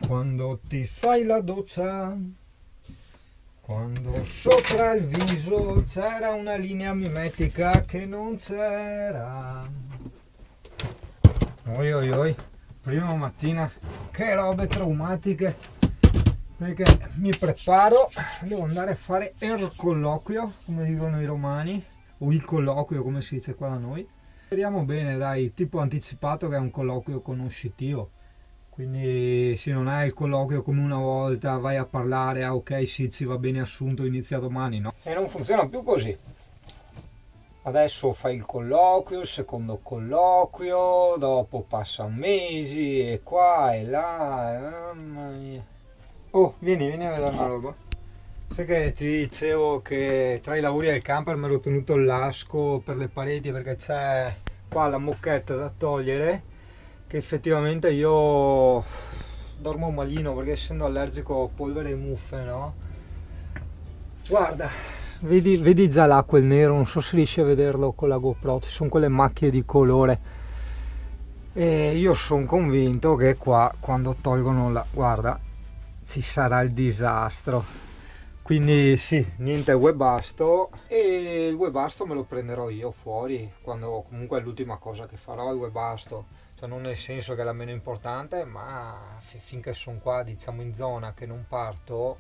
Quando ti fai la doccia, quando sopra il viso c'era una linea mimetica che non c'era. Oi oi oi, prima mattina, che robe traumatiche, perché mi preparo, devo andare a fare il colloquio, come dicono i romani, o il colloquio come si dice qua da noi. Speriamo bene, dai, tipo anticipato che è un colloquio conoscitivo. Quindi se non è il colloquio come una volta, vai a parlare, ah ok sì ci va bene assunto, inizia domani, no? E non funziona più così. Adesso fai il colloquio, il secondo colloquio, dopo passano mesi e qua e là, mamma mia. Oh, vieni a vedere una roba. Sai che ti dicevo che tra i lavori del camper mi ero tenuto l'asco per le pareti perché c'è qua la moquette da togliere, che effettivamente io dormo malino perché essendo allergico a polvere e muffe, no? Guarda, vedi già là quel nero, non so se riesci a vederlo con la GoPro, ci sono quelle macchie di colore e io sono convinto che qua quando tolgono la... guarda, ci sarà il disastro. Quindi sì, niente webasto, e il webasto me lo prenderò io fuori, quando comunque è l'ultima cosa che farò il webasto, cioè non nel senso che è la meno importante, ma finché sono qua diciamo in zona che non parto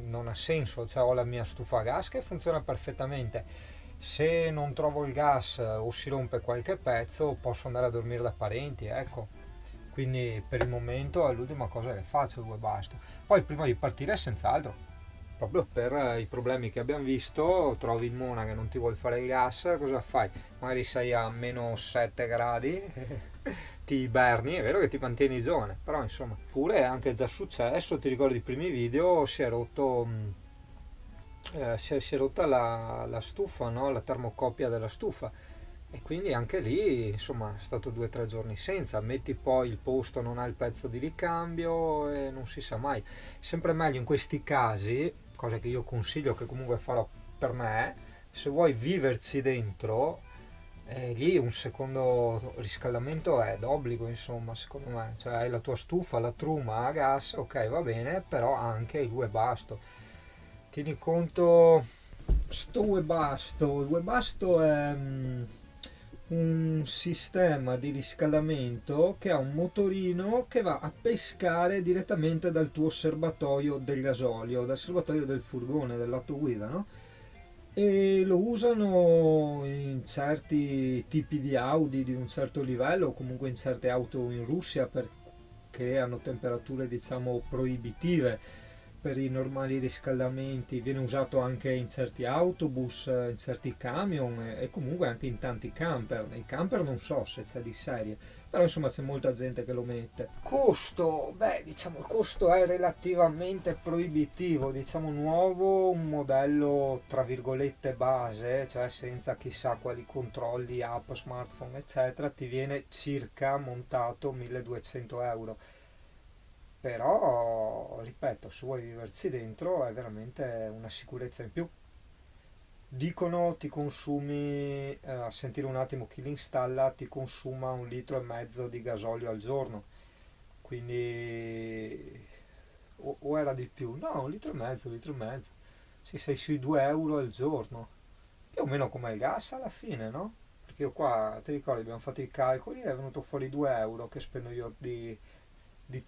non ha senso, cioè ho la mia stufa a gas che funziona perfettamente, se non trovo il gas o si rompe qualche pezzo posso andare a dormire da parenti, ecco. Quindi per il momento è l'ultima cosa che faccio il webasto. Poi prima di partire senz'altro, proprio per i problemi che abbiamo visto, trovi il Mona che non ti vuole fare il gas, cosa fai? Magari sei a meno 7 gradi, ti iberni, è vero che ti mantieni giovane, però insomma, pure è anche già successo, ti ricordi i primi video, si è rotta la stufa, no? La termocoppia della stufa. E quindi anche lì insomma è stato 2 o 3 giorni senza, metti poi il posto non ha il pezzo di ricambio e non si sa mai. Sempre meglio in questi casi, cosa che io consiglio, che comunque farò per me, se vuoi viverci dentro, lì un secondo riscaldamento è d'obbligo, insomma, secondo me, cioè hai la tua stufa, la truma a gas, ok, va bene, però anche il webasto. Tieni conto, sto webasto, il webasto è un sistema di riscaldamento che ha un motorino che va a pescare direttamente dal tuo serbatoio del gasolio, dal serbatoio del furgone, del lato guida, no? E lo usano in certi tipi di Audi di un certo livello, o comunque in certe auto in Russia perché hanno temperature diciamo proibitive per i normali riscaldamenti, viene usato anche in certi autobus, in certi camion e comunque anche in tanti camper. Nei camper non so se c'è di serie, però insomma c'è molta gente che lo mette. Costo, beh diciamo il costo è relativamente proibitivo, diciamo nuovo, un modello tra virgolette base, cioè senza chissà quali controlli, app, smartphone eccetera, ti viene circa montato 1200 euro. Però, ripeto, se vuoi viverci dentro è veramente una sicurezza in più. Dicono ti consumi, a sentire un attimo chi li installa, ti consuma 1,5 litri di gasolio al giorno. Quindi, o era di più? No, 1,5 litri, 1,5 litri. Sì, sei sui 2 euro al giorno. Più o meno come il gas alla fine, no? Perché io qua, ti ricordi, abbiamo fatto i calcoli e è venuto fuori 2 euro che spendo io di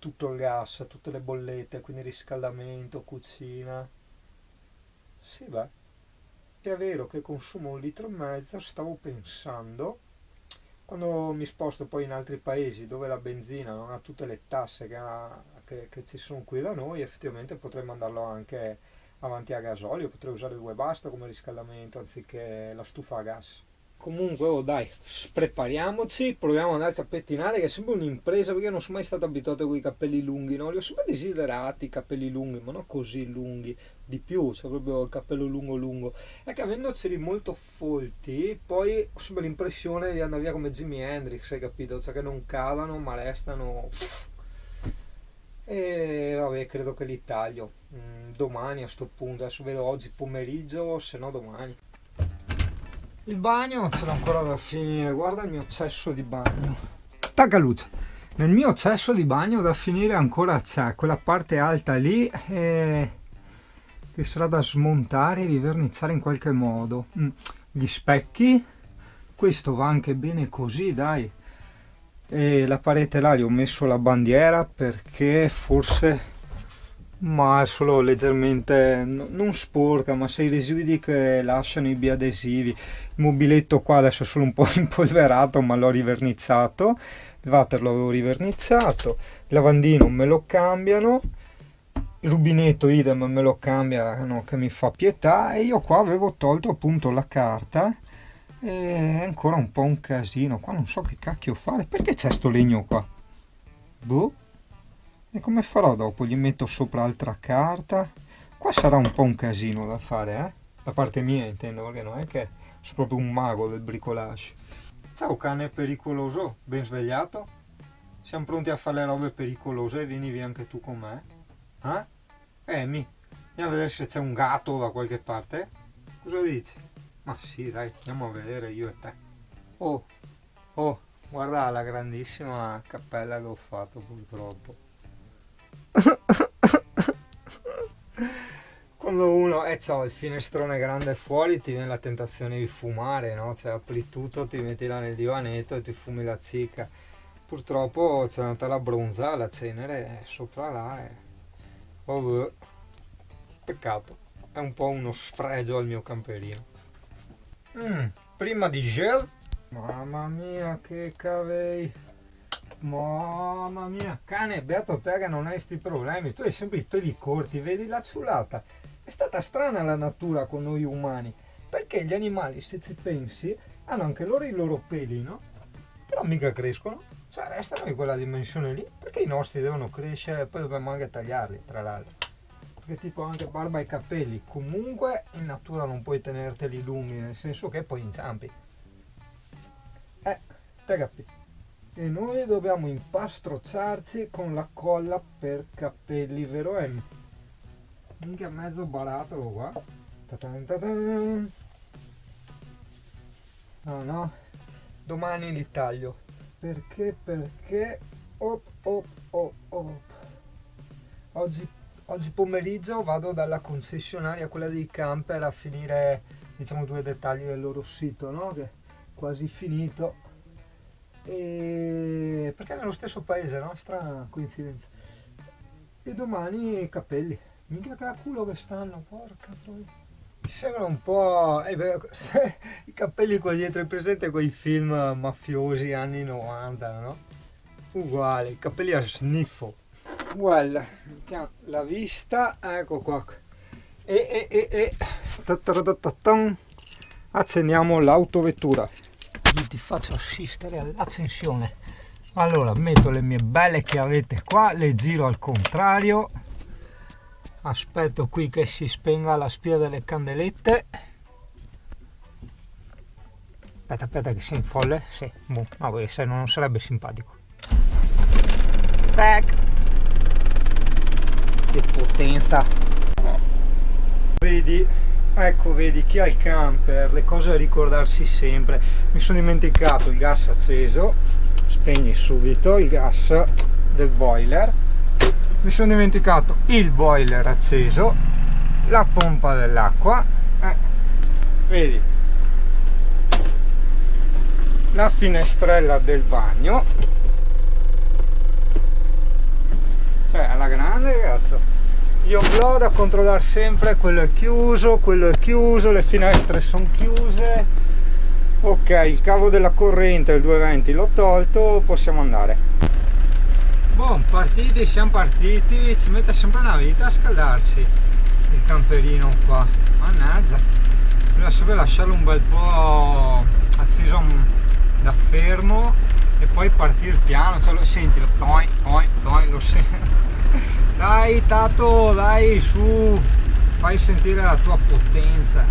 tutto il gas, tutte le bollette, quindi riscaldamento, cucina. Sì, beh, è vero che consumo 1,5 litri, stavo pensando, quando mi sposto poi in altri paesi dove la benzina non ha tutte le tasse che ci sono qui da noi, effettivamente potrei mandarlo anche avanti a gasolio, potrei usare il webasto come riscaldamento anziché la stufa a gas. Comunque, oh dai, prepariamoci, proviamo ad andarci a pettinare, che è sempre un'impresa perché io non sono mai stato abituato con i capelli lunghi, no? Li ho sempre desiderati i capelli lunghi, ma non così lunghi, di più, cioè proprio il capello lungo lungo. È che avendoceli molto folti, poi ho sempre l'impressione di andare via come Jimi Hendrix, hai capito? Cioè che non calano, ma restano... E vabbè, credo che li taglio domani a sto punto, adesso vedo oggi pomeriggio, se no domani. Il bagno ce l'ho ancora da finire, guarda il mio cesso di bagno. Tacca luce. Nel mio cesso di bagno da finire ancora c'è quella parte alta lì che sarà da smontare e riverniciare in qualche modo. Gli specchi, questo va anche bene così, dai. E la parete là gli ho messo la bandiera perché forse, ma è solo leggermente non sporca, ma sei i residui che lasciano i biadesivi. Il mobiletto qua adesso è solo un po' impolverato, ma l'ho riverniciato. Il water l'avevo riverniciato, il lavandino me lo cambiano, il rubinetto idem me lo cambiano, che mi fa pietà, e io qua avevo tolto appunto la carta e è ancora un po' un casino qua, non so che cacchio fare. Perché c'è sto legno qua? Boh. E come farò dopo? Gli metto sopra altra carta? Qua sarà un po' un casino da fare, da parte mia intendo, perché non è che sono proprio un mago del bricolage. Ciao cane pericoloso, ben svegliato? Siamo pronti a fare le robe pericolose, vieni via anche tu con me? Mi andiamo a vedere se c'è un gatto da qualche parte? Cosa dici? Ma sì, dai, andiamo a vedere io e te. Oh, guarda la grandissima cappella che ho fatto purtroppo. Quando uno c'ha il finestrone grande fuori ti viene la tentazione di fumare, no? Cioè apri tutto, ti metti là nel divanetto e ti fumi la zicca. Purtroppo c'è andata la bronza, la cenere sopra là e... vabbè, peccato, è un po' uno sfregio al mio camperino. Prima di gel, mamma mia che cavei, mamma mia, cane, beato te che non hai sti problemi, tu hai sempre i peli corti, vedi la ciulata. È stata strana la natura con noi umani, perché gli animali, se ci pensi, hanno anche loro i loro peli, no? Però mica crescono, cioè restano in quella dimensione lì, perché i nostri devono crescere e poi dobbiamo anche tagliarli, tra l'altro. Perché tipo anche barba e capelli, comunque in natura non puoi tenerteli lunghi, nel senso che poi inciampi. Te capi? E noi dobbiamo impastrozzarci con la colla per capelli, vero Emi? Minchia mezzo barattolo qua. No, domani li taglio. Perché? Oggi pomeriggio vado dalla concessionaria, quella dei camper, a finire, diciamo, 2 dettagli del loro sito, no? Che è quasi finito. E perché è nello stesso paese, no? Strana coincidenza. E domani i capelli. Minchia che a culo che stanno, porca troia. Mi sembra un po'... i capelli qua dietro, è presente quei film mafiosi anni 90, no? Uguale, i capelli a sniffo. Guarda, la vista, ecco qua. Accendiamo l'autovettura. Ti faccio assistere all'accensione. Allora, metto le mie belle chiavette qua, le giro al contrario. Aspetto qui che si spenga la spia delle candelette. Aspetta che sei in folle? Sì, boh, no, perché se no non sarebbe simpatico. Tac! Che potenza! Vedi? Ecco, vedi, chi ha il camper, le cose da ricordarsi sempre. Mi sono dimenticato il gas acceso, spegni subito il gas del boiler. Mi sono dimenticato il boiler acceso, la pompa dell'acqua, vedi, la finestrella del bagno, cioè alla grande, cazzo. Io ho da controllare sempre, quello è chiuso, le finestre sono chiuse. Ok, il cavo della corrente, il 220 l'ho tolto, possiamo andare. Boh, siamo partiti, ci mette sempre una vita a scaldarsi il camperino qua, mannaggia, bisogna sempre lasciarlo un bel po' acceso da fermo e poi partire piano, cioè sentilo, lo senti. Dai Tato, dai, su, fai sentire la tua potenza.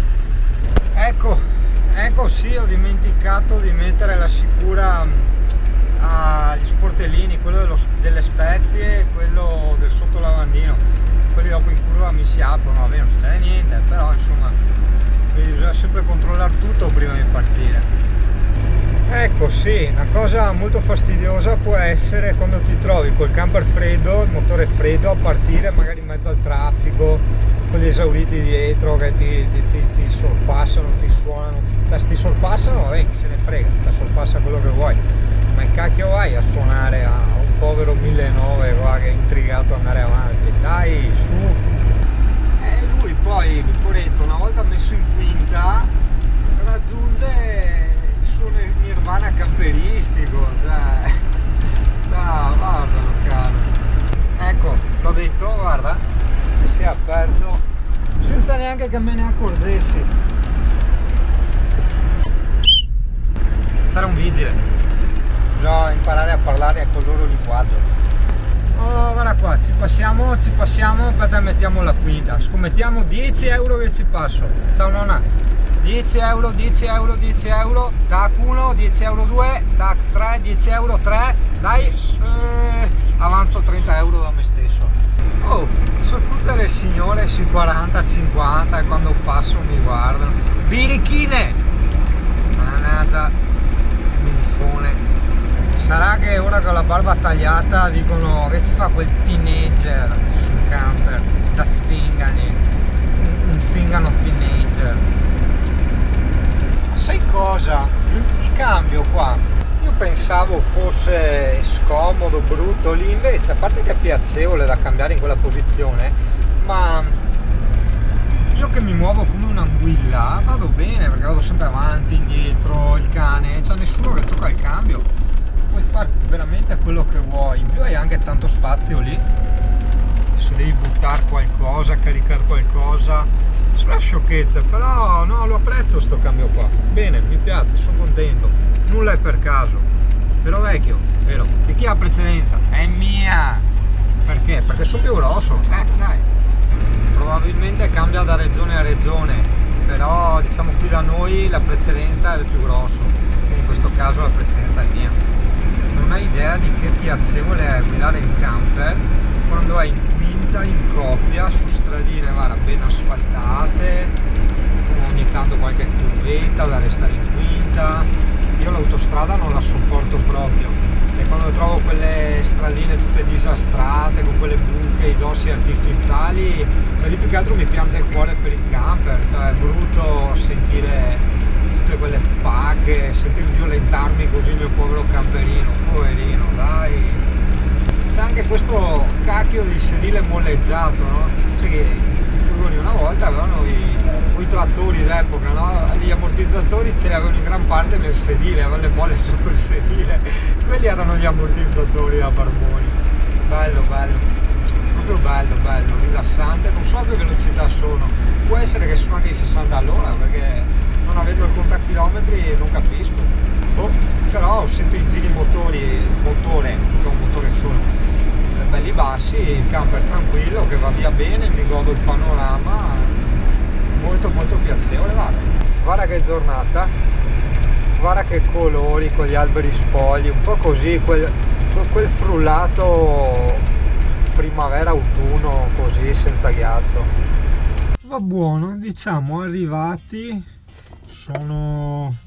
Ecco sì, ho dimenticato di mettere la sicura agli sportellini, quello delle spezie e quello del sottolavandino. Quelli dopo in curva mi si aprono, vabbè, non succede niente, però insomma bisogna sempre controllare tutto prima di partire. Ecco sì, una cosa molto fastidiosa può essere quando ti trovi col camper freddo, il motore freddo, a partire magari in mezzo al traffico, con gli esauriti dietro che ti sorpassano, ti suonano. Cioè, se ti sorpassano, vabbè, chi se ne frega, cioè, sorpassa quello che vuoi. Ma che cacchio vai a suonare a un povero 1900 qua che è intrigato ad andare avanti? Dai, su! E lui poi, il poretto, una volta messo in quinta, raggiunge il suo nirvana camperistico, cioè, guardalo caro. Ecco, l'ho detto, guarda, si è aperto senza neanche che me ne accorgessi. C'era un vigile, bisogna imparare a parlare col loro linguaggio. Oh, guarda qua, ci passiamo, aspetta, mettiamo la quinta, scommettiamo 10 euro che ci passo. Ciao nonna. 10 euro, 10 euro, 10 euro, tac 1, 10 euro 2, tac 3, 10 euro 3, dai, avanzo 30 euro da me stesso. Oh, sono tutte le signore sui 40-50 e quando passo mi guardano. Birichine! Mannaggia, milfone. Sarà che ora con la barba tagliata dicono che ci fa quel teenager sul camper, da zingani, un zingano teenager. Sai cosa? Il cambio qua, io pensavo fosse scomodo, brutto, lì invece, a parte che è piacevole da cambiare in quella posizione, ma io che mi muovo come un'anguilla vado bene perché vado sempre avanti, indietro, il cane, c'è nessuno che tocca il cambio, puoi fare veramente quello che vuoi, in più hai anche tanto spazio lì, se devi buttare qualcosa, caricare qualcosa. Sono sciocchezze, però no, lo apprezzo sto cambio qua. Bene, mi piace, sono contento. Nulla è per caso. Però vecchio, vero? Di chi ha precedenza? È mia! Perché? Perché sono più grosso. Dai. Probabilmente cambia da regione a regione, però diciamo qui da noi la precedenza è del più grosso. Quindi in questo caso la precedenza è mia. Non hai idea di che piacevole è guidare il camper quando è in quinta, in coppia, su stradine ben asfaltate, con ogni tanto qualche curvetta da restare in quinta. Io l'autostrada non la sopporto proprio, e quando trovo quelle stradine tutte disastrate, con quelle buche, i dossi artificiali, cioè lì più che altro mi piange il cuore per il camper, cioè è brutto sentire tutte quelle pacche, sentir violentarmi così il mio povero camperino, poverino, dai. C'è anche questo cacchio di sedile molleggiato, no? Sai che i furgoni una volta avevano i trattori d'epoca, no? Gli ammortizzatori ce li avevano in gran parte nel sedile, avevano le molle sotto il sedile. Quelli erano gli ammortizzatori a barboni. Bello, proprio bello, rilassante. Non so a che velocità sono, può essere che sono anche i 60 all'ora, perché non avendo il contachilometri non capisco. Però sento i giri motore, che è un motore solo, belli bassi, il camper tranquillo che va via bene, mi godo il panorama, molto piacevole. Guarda che giornata, guarda che colori con gli alberi spogli, un po' così, quel frullato primavera-autunno così, senza ghiaccio. Va buono, diciamo arrivati,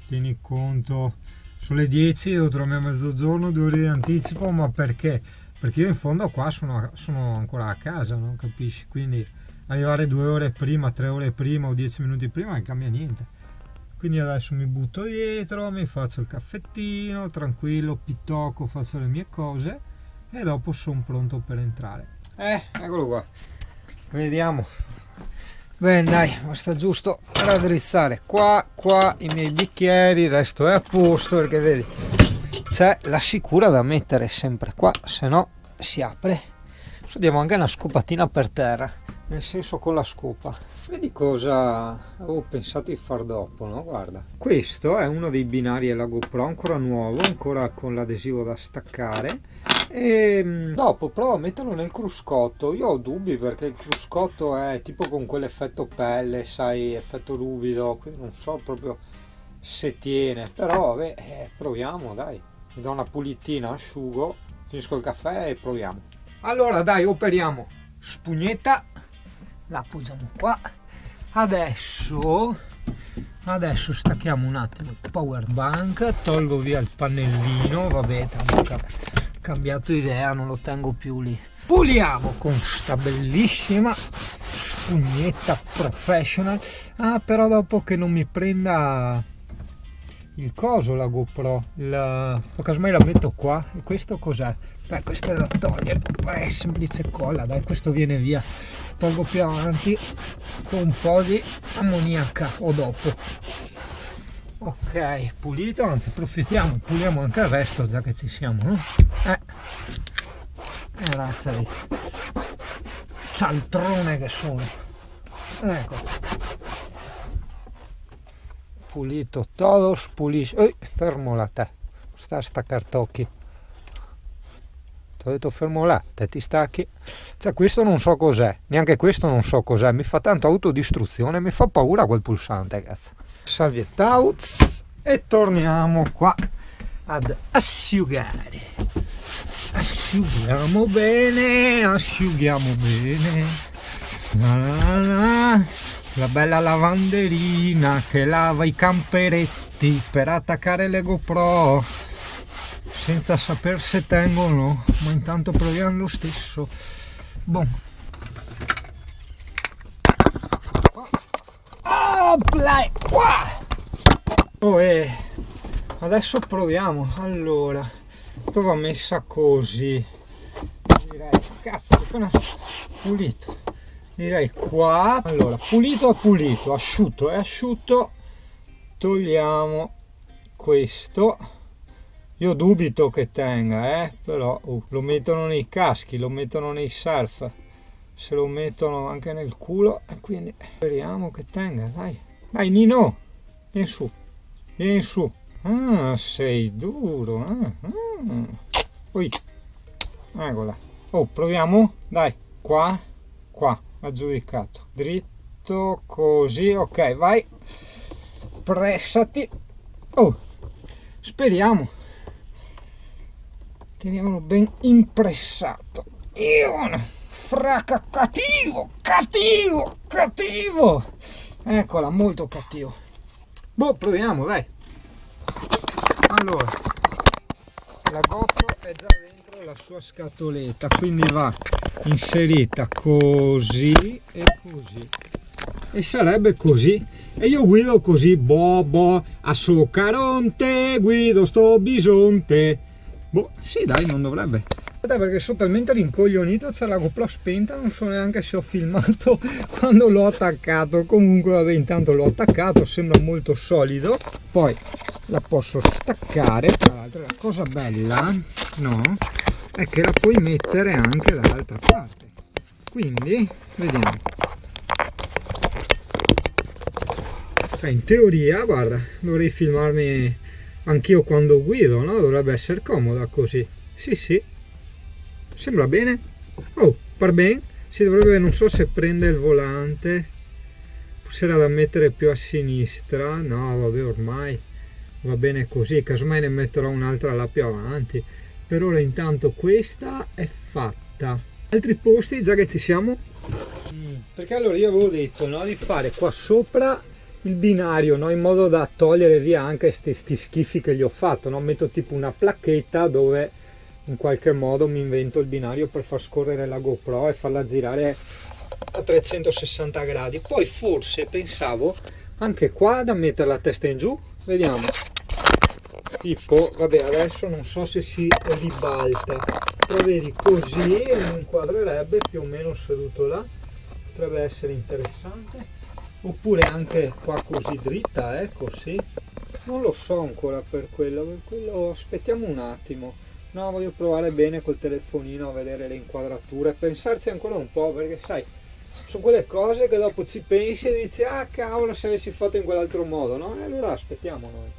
tieni conto, sono le 10, devo tornare a mezzogiorno, 2 ore di anticipo, ma perché? Perché io in fondo qua sono ancora a casa, non capisci? Quindi arrivare 2 ore prima, 3 ore prima o 10 minuti prima non cambia niente. Quindi adesso mi butto dietro, mi faccio il caffettino, tranquillo, pitocco, faccio le mie cose e dopo sono pronto per entrare. Eccolo qua, vediamo. Bene dai, basta giusto raddrizzare qua i miei bicchieri, il resto è a posto, perché vedi c'è la sicura da mettere sempre qua, se no si apre. Adesso diamo anche una scopatina per terra, nel senso con la scopa. Vedi cosa avevo pensato di far dopo, no? Guarda, questo è uno dei binari della GoPro, ancora nuovo, ancora con l'adesivo da staccare, e dopo provo a metterlo nel cruscotto. Io ho dubbi perché il cruscotto è tipo con quell'effetto pelle, sai, effetto ruvido, quindi non so proprio se tiene, però vabbè, proviamo, dai. Mi do una pulitina, asciugo, finisco il caffè e proviamo. Allora dai, operiamo. Spugnetta, la appoggiamo qua. Adesso Adesso stacchiamo un attimo il power bank, tolgo via il pannellino, vabbè, tanto ho cambiato idea, non lo tengo più lì. Puliamo con sta bellissima spugnetta professional. Ah, però dopo che non mi prenda il coso la GoPro, casomai la metto qua. E questo cos'è? Beh, questo è da togliere, è semplice colla, dai, questo viene via. Tolgo più avanti con un po' di ammoniaca o dopo. Ok, pulito, anzi approfittiamo, puliamo anche il resto già che ci siamo, no? Razza di cialtrone che sono. Ecco, pulito todos, pulisci. Fermo là te, sta a staccartocchi. Ti ho detto fermo là, te ti stacchi. Cioè, questo non so cos'è, neanche questo non so cos'è, mi fa tanto autodistruzione, mi fa paura quel pulsante, cazzo. Salviettauz e torniamo qua ad asciugare. Asciughiamo bene, asciughiamo bene. La bella lavanderina che lava i camperetti per attaccare le GoPro senza saper se tengono, ma intanto proviamo lo stesso. Boh. Qua. Adesso proviamo. Allora, dove va messa così, direi, cazzo, appena pulito, direi qua. Allora, pulito è pulito, asciutto è asciutto. Togliamo questo. Io dubito che tenga, però lo mettono nei caschi, lo mettono nei surf, se lo mettono anche nel culo, e quindi speriamo che tenga. Dai Nino, vieni su. Ah, sei duro. Ui, eccola. Proviamo, dai, qua, aggiudicato, dritto così, ok, vai, pressati. Speriamo. Teniamolo ben impressato. Fracca, cattivo. Eccola, molto cattivo. Proviamo, dai. Allora, la GoPro è già dentro la sua scatoletta, quindi va inserita così e così. E sarebbe così. E io guido così, a Soccaronte, guido sto bisonte. Sì, dai, non dovrebbe. Perché sono talmente rincoglionito, c'è la GoPro spenta, non so neanche se ho filmato quando l'ho attaccato. Comunque vabbè, intanto l'ho attaccato, sembra molto solido. Poi la posso staccare. Tra l'altro la cosa bella, no, è che la puoi mettere anche dall'altra parte. Quindi vediamo. Cioè, in teoria, guarda, dovrei filmarmi anch'io quando guido, no? Dovrebbe essere comoda così. Sì, sembra bene. Per bene. Si dovrebbe, non so se prende il volante, forse era da mettere più a sinistra. No, vabbè, ormai va bene così, casomai ne metterò un'altra là più avanti. Per ora intanto questa è fatta. Altri posti, già che ci siamo, perché allora io avevo detto, no, di fare qua sopra il binario, no, in modo da togliere via anche sti schifi che gli ho fatto, no? Metto tipo una placchetta dove in qualche modo mi invento il binario per far scorrere la GoPro e farla girare a 360 gradi. Poi forse pensavo anche qua da mettere la testa in giù, vediamo, tipo, vabbè, adesso non so se si ribalta, però vedi, così mi inquadrerebbe più o meno seduto là, potrebbe essere interessante. Oppure anche qua così dritta, così. Non lo so ancora per quello aspettiamo un attimo. No, voglio provare bene col telefonino a vedere le inquadrature, pensarci ancora un po', perché sai, sono quelle cose che dopo ci pensi e dici, ah cavolo, se avessi fatto in quell'altro modo, no? E allora aspettiamo noi.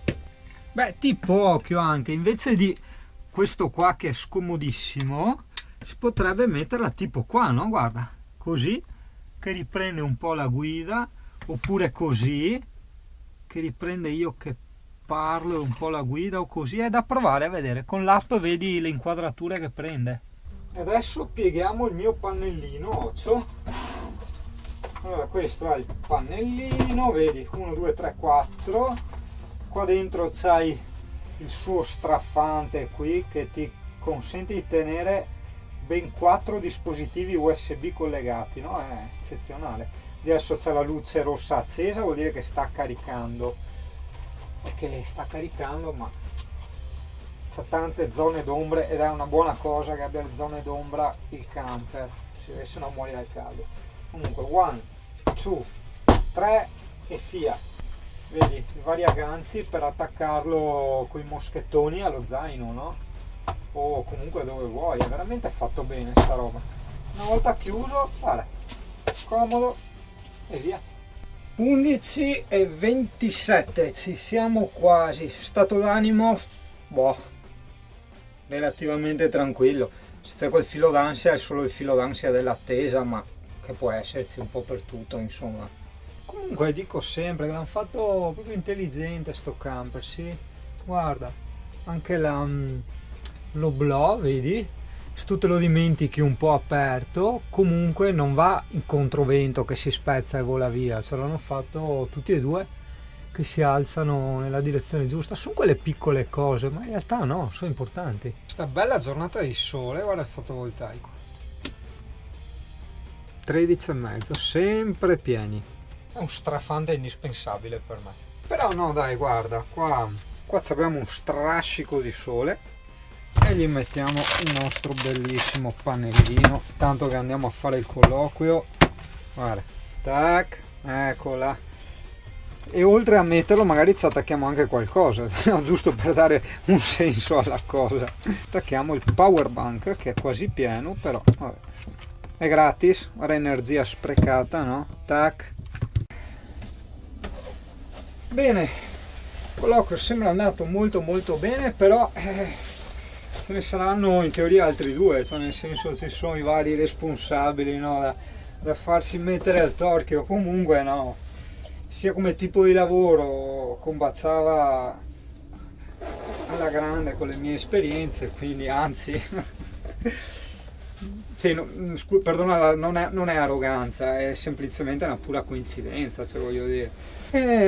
Beh, tipo occhio anche, invece di questo qua che è scomodissimo, si potrebbe metterla tipo qua, no? Guarda, così, che riprende un po' la guida, oppure così, che riprende io che parlo un po' la guida, o così. È da provare a vedere, con l'app vedi le inquadrature che prende. Adesso pieghiamo il mio pannellino occio. Allora, questo è il pannellino, vedi, 1, 2, 3, 4. Qua dentro c'hai il suo straffante qui che ti consente di tenere ben 4 dispositivi USB collegati, no? È eccezionale. Adesso c'è la luce rossa accesa, vuol dire che sta caricando, perché sta caricando, ma c'ha tante zone d'ombra ed è una buona cosa che abbia le zone d'ombra il camper, se no muori dal caldo. Comunque 1, 2, 3 e via. Vedi i vari agganci per attaccarlo con i moschettoni allo zaino, no? O comunque dove vuoi, è veramente fatto bene sta roba. Una volta chiuso, guarda, comodo e via. 11:27, ci siamo quasi. Stato d'animo, boh, relativamente tranquillo. Se c'è quel filo d'ansia è solo il filo d'ansia dell'attesa, ma che può esserci un po' per tutto, insomma. Comunque dico sempre che l'hanno fatto proprio intelligente sto camper, sì. Guarda, anche l'oblò, vedi? Se tu te lo dimentichi un po' aperto, comunque non va in controvento che si spezza e vola via. Ce l'hanno fatto tutti e due che si alzano nella direzione giusta. Sono quelle piccole cose, ma in realtà no, sono importanti. Questa bella giornata di sole, guarda il fotovoltaico. 13:30, sempre pieni. È un strafante indispensabile per me. Però no dai, guarda, qua abbiamo un strascico di sole e gli mettiamo il nostro bellissimo pannellino, tanto che andiamo a fare il colloquio. Guarda, tac, eccola. E oltre a metterlo magari ci attacchiamo anche qualcosa, no, giusto per dare un senso alla cosa. Attacchiamo il power bank che è quasi pieno, però vabbè, è gratis, ora energia sprecata, no? Tac. Bene, il colloquio sembra andato molto bene, però ce ne saranno in teoria altri due, cioè nel senso ci sono i vari responsabili, no, da farsi mettere al torchio. Comunque no, sia come tipo di lavoro combaciava alla grande con le mie esperienze, quindi anzi sì, no, perdona, non è arroganza, è semplicemente una pura coincidenza, cioè voglio dire.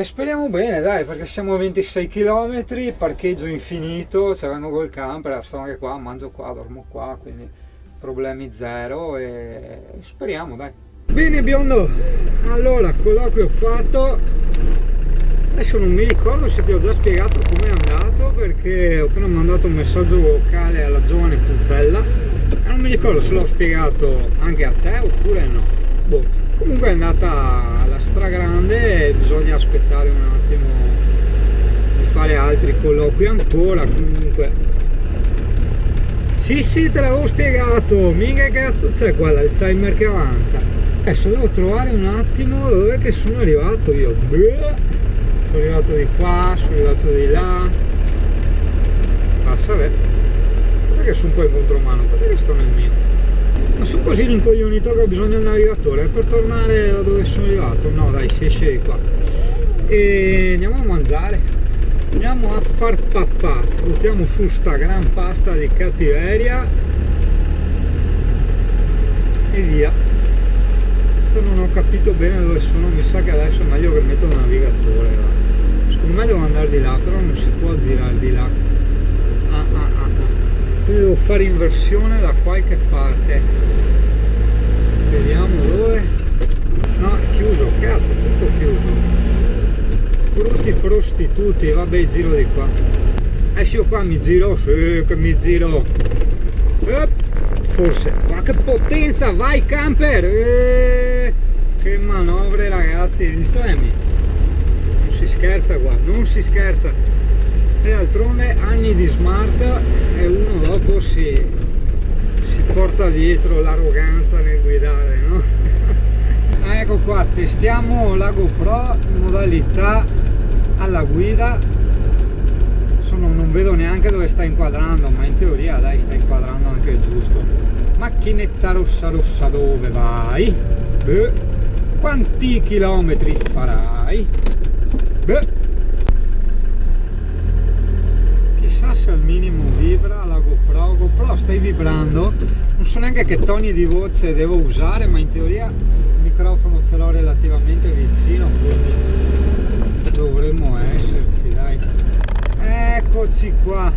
Speriamo bene dai, perché siamo a 26 km, parcheggio infinito, cioè vengo col camper, sto anche qua, mangio qua, dormo qua, quindi problemi zero e speriamo dai. Bene biondo, allora colloquio fatto, adesso non mi ricordo se ti ho già spiegato com'è andato, perché ho appena mandato un messaggio vocale alla giovane Puzzella e non mi ricordo se l'ho spiegato anche a te oppure no. Boh. Comunque è andata alla stragrande e bisogna aspettare un attimo di fare altri colloqui ancora. Comunque sì, te l'avevo spiegato, mica cazzo c'è qua l'Alzheimer che avanza. Adesso devo trovare un attimo dove che sono arrivato io. Sono arrivato di qua, sono arrivato di là. Passa, perché sono un po' in contromano, perché sto nel mio. Ma sono così rincoglionito che ho bisogno del navigatore per tornare da dove sono arrivato. No dai, si esce di qua e andiamo a mangiare, andiamo a far papà, ci buttiamo su sta gran pasta di cattiveria e via. Non ho capito bene dove sono, mi sa che adesso è meglio che metto il navigatore, secondo me devo andare di là, però non si può girare di là. Quindi devo fare inversione da qualche parte, vediamo dove. No, è chiuso, cazzo, tutto chiuso, brutti prostituti. Vabbè, giro di qua, sì, io qua mi giro, sì che mi giro, forse, ma che potenza, vai camper, che manovre ragazzi, visto Emi? Non si scherza qua, non si scherza. E d'altronde anni di smart e uno dopo si porta dietro l'arroganza nel guidare, no? Ecco qua, testiamo la GoPro in modalità alla guida. Non vedo neanche dove sta inquadrando, ma in teoria dai, sta inquadrando anche giusto. Macchinetta rossa dove vai? Quanti chilometri farai? Chissà se al minimo vibra la GoPro, stai vibrando, non so neanche che toni di voce devo usare, ma in teoria mi microfono ce l'ho relativamente vicino, quindi dovremmo esserci, dai. Eccoci qua,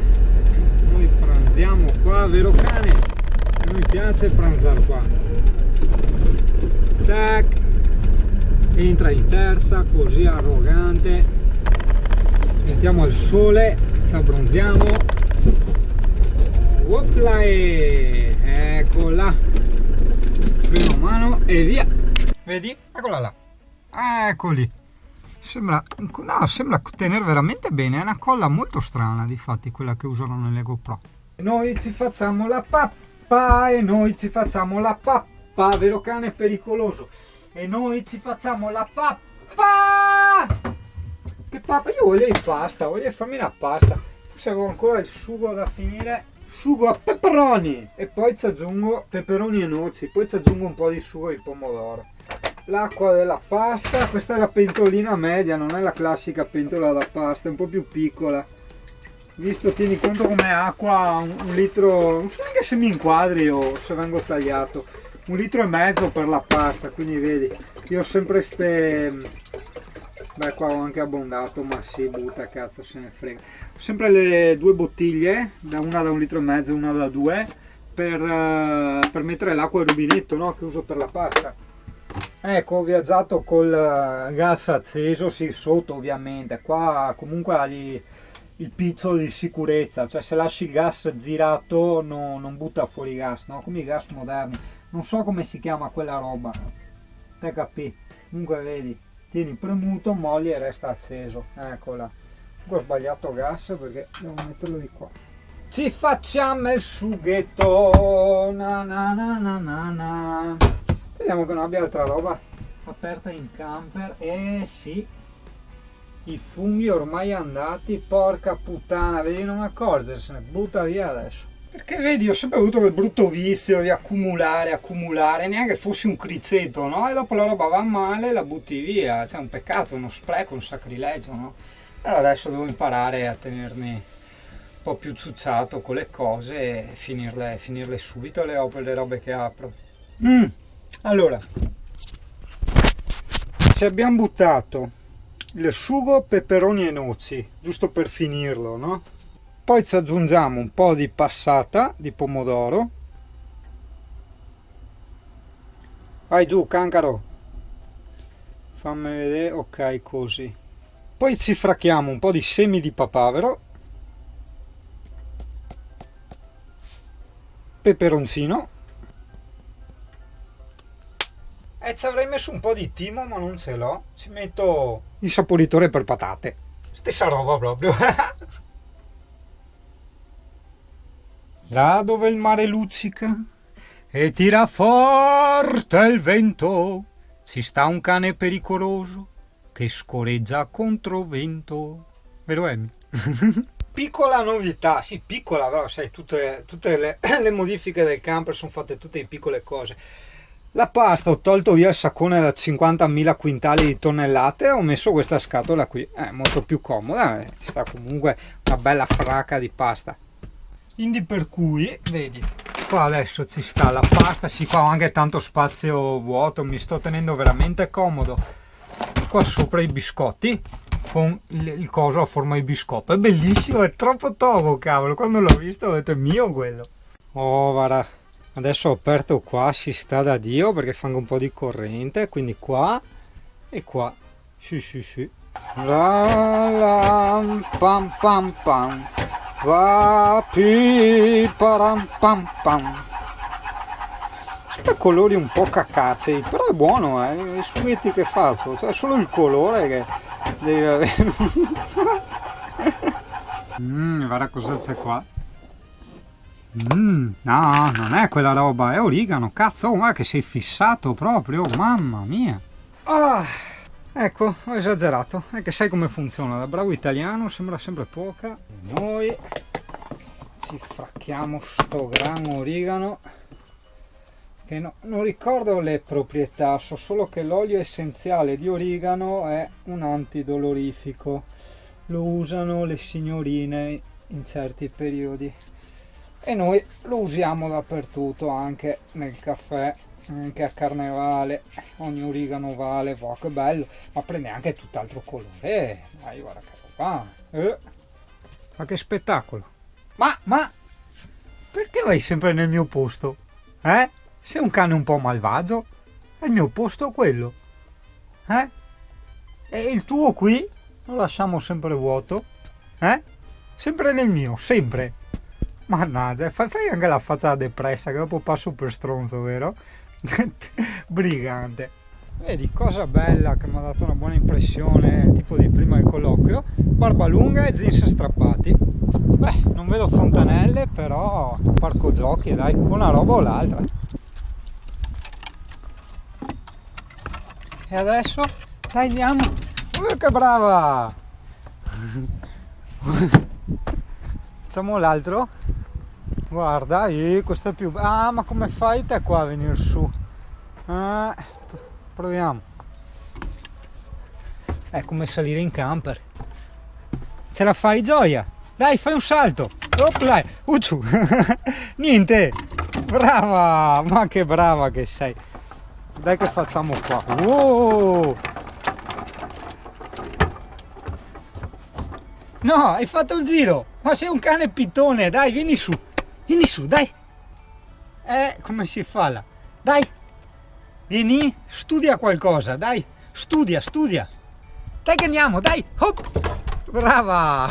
noi pranziamo qua, vero cane? A noi piace pranzare qua. Tac, entra in terza così arrogante, ci mettiamo al sole, ci abbronziamo, opla, e eccola, freno a mano e via. Vedi? Eccola là, eccoli. Sembra tenere veramente bene, è una colla molto strana, difatti, quella che usano nelle GoPro. Noi ci facciamo la pappa, e noi ci facciamo la pappa, vero cane pericoloso, e noi ci facciamo la pappa. Che pappa? Io voglio il pasta, voglio farmi la pasta, forse avevo ancora il sugo da finire, sugo a peperoni, e poi ci aggiungo peperoni e noci, poi ci aggiungo un po' di sugo di pomodoro. L'acqua della pasta, questa è la pentolina media, non è la classica pentola da pasta, è un po' più piccola. Visto, tieni conto come acqua, un litro, non so neanche se mi inquadri o se vengo tagliato, 1,5 litri per la pasta, quindi vedi, io ho sempre beh, qua ho anche abbondato, ma sì, butta, cazzo se ne frega. Ho sempre le 2 bottiglie, una da 1,5 litri, una da 2, per mettere l'acqua al rubinetto, no? Che uso per la pasta. Ecco, ho viaggiato col gas acceso, sì, sotto ovviamente, qua comunque hai il picciolo di sicurezza, cioè se lasci il gas girato non butta fuori gas, no? Come i gas moderni, non so come si chiama quella roba, te capì? Comunque vedi, tieni premuto, molli e resta acceso, eccola. Comunque ho sbagliato gas perché devo metterlo di qua. Ci facciamo il sughetto, na na na na na na. Vediamo che non abbia altra roba aperta in camper. Sì, i funghi ormai andati, porca puttana, vedi, non accorgersene, butta via adesso. Perché vedi, ho sempre avuto quel brutto vizio di accumulare, neanche fossi un criceto, no? E dopo la roba va male, la butti via, cioè è un peccato, uno spreco, un sacrilegio, no? Allora adesso devo imparare a tenermi un po' più ciucciato con le cose e finirle subito le robe che apro. Allora, ci abbiamo buttato il sugo, peperoni e noci, giusto per finirlo, no? Poi ci aggiungiamo un po' di passata di pomodoro. Vai giù, cancaro. Fammi vedere, ok, così. Poi ci fracchiamo un po' di semi di papavero. Peperoncino. E ci avrei messo un po' di timo, ma non ce l'ho. Ci metto il saporitore per patate. Stessa roba proprio. Là dove il mare luccica e tira forte il vento, ci sta un cane pericoloso che scoreggia contro vento. Vero Emi? Piccola novità, sì, piccola, però sai, tutte le modifiche del camper sono fatte tutte in piccole cose. La pasta, ho tolto via il saccone da 50.000 quintali di tonnellate e ho messo questa scatola qui, è molto più comoda, ci sta comunque una bella fracca di pasta. Quindi per cui, vedi, qua adesso ci sta la pasta, sì, qua ho anche tanto spazio vuoto, mi sto tenendo veramente comodo. Qua sopra i biscotti, con il coso a forma di biscotto, è bellissimo, è troppo togo, cavolo, quando l'ho visto ho detto è mio quello. Oh, guarda. Adesso ho aperto qua, si sta da Dio perché fa anche un po' di corrente, quindi qua e qua. Sì. La la pam pam pam. Va pi param pam pam. Sempre colori un po' cacacei, però è buono, i sughetti che faccio, cioè solo il colore che deve avere. Guarda cosa c'è qua. No, non è quella roba, è origano, cazzo, guarda che sei fissato proprio, mamma mia. Ecco, ho esagerato, è che sai come funziona, da bravo italiano sembra sempre poca. Noi ci fracchiamo sto gran origano, che non ricordo le proprietà, so solo che l'olio essenziale di origano è un antidolorifico, lo usano le signorine in certi periodi. e noi lo usiamo dappertutto, anche nel caffè, anche a carnevale, ogni origano vale, wow, che bello, ma prende anche tutt'altro colore, dai, guarda che roba, ma che spettacolo, ma perché vai sempre nel mio posto? Sei un cane un po' malvagio? È il mio posto quello, e il tuo qui lo lasciamo sempre vuoto, sempre nel mio, sempre. Mannaggia, fai anche la faccia depressa che dopo passo per stronzo, vero? Brigante. Vedi, cosa bella che mi ha dato una buona impressione, tipo di prima del colloquio, barba lunga e jeans strappati. Beh, non vedo fontanelle, però parco giochi, dai, una roba o l'altra. E adesso, dai, andiamo. Che brava! Facciamo l'altro? Guarda, questo è più... Ah, ma come fai te qua a venire su? Proviamo. È come salire in camper. Ce la fai, Gioia? Dai, fai un salto. Opla, giù. Niente. Brava, ma che brava che sei. Dai che facciamo qua. Wow. No, hai fatto il giro. Ma sei un cane pitone, dai, vieni su. Vieni su, dai. Come si fa là? Dai. Vieni, studia qualcosa, dai. Studia. Dai che andiamo, dai. Hop. Brava.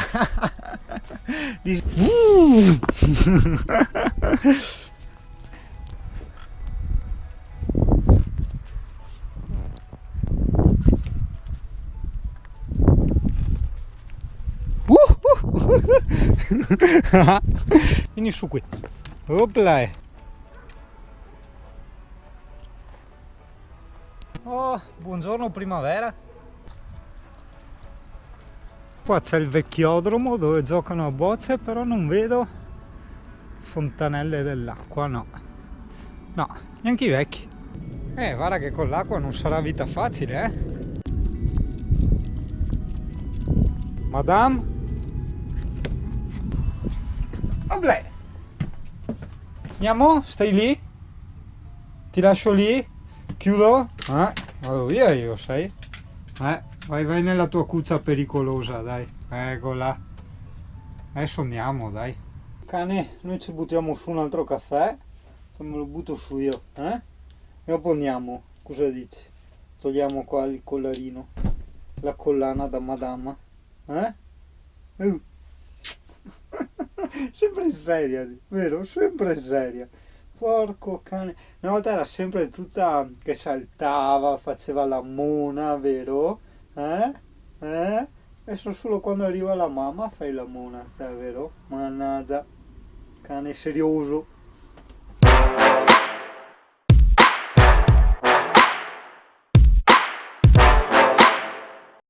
Vieni su qui. Opla. Oh, buongiorno primavera. Qua c'è il vecchiodromo dove giocano a bocce, però non vedo fontanelle dell'acqua, no, neanche i vecchi. Guarda che con l'acqua non sarà vita facile, Madame? Oblè. Andiamo? Stai lì? Ti lascio lì? Chiudo? Vado via io, sai? Vai nella tua cuccia pericolosa, dai. Eccola. Adesso andiamo, dai. Cane, noi ci buttiamo su un altro caffè. Se me lo butto su io, E dopo andiamo. Cosa dici? Togliamo qua il collarino. La collana da madama. Sempre seria, vero? Sempre seria. Porco cane. Una volta era sempre tutta che saltava, faceva la mona, vero? Adesso solo quando arriva la mamma fai la mona, vero? Mannaggia. Cane serioso.